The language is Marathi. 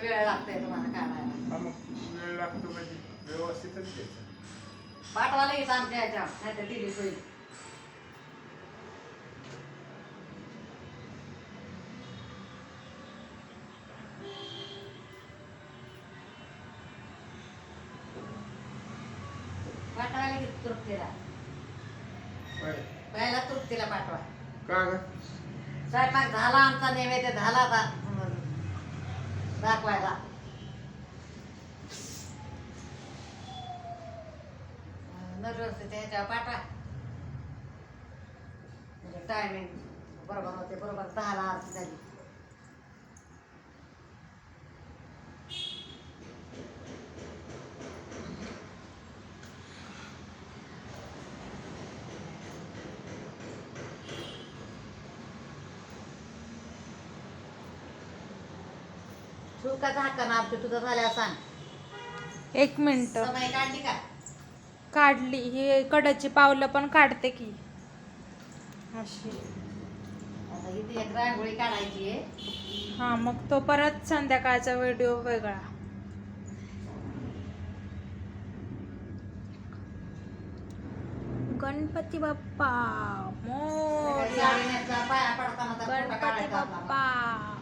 वेळ लागतंय तुम्हाला काढायला. हा मग वेळ लागतो म्हणजे व्यवस्थितच घ्यायचं. पाठवा लगेच आमच्या ह्याच्या नाही तर दिली होईल. पाठवा लगेच तृप्तीला. होय. पहिला तृप्तीला पाठवा. का ग? स्वयंपाक झाला आमचा नैवेद्य झाला आता दाखवायला. नरवरती ह्याच्यावर पाठवा म्हणजे टायमिंग बरोबर होते. बरोबर 10ला आरती झाली. शुल्काचा हक्क ना आमची तुझं झाल्यावर सांग. 1 मिनिट. समय काढली का? काढली. ही कडाची पावलं पण काढते की अशी. आता इथे एक रांगोळी काढायची आहे. हा मग तो परत संध्याकाळचा व्हिडिओ वेगळा. गणपती बाप्पा मोरया. साडी नेसला, पाया पडताना तर फोटो गणपती काढायचा आपला. बाप्पा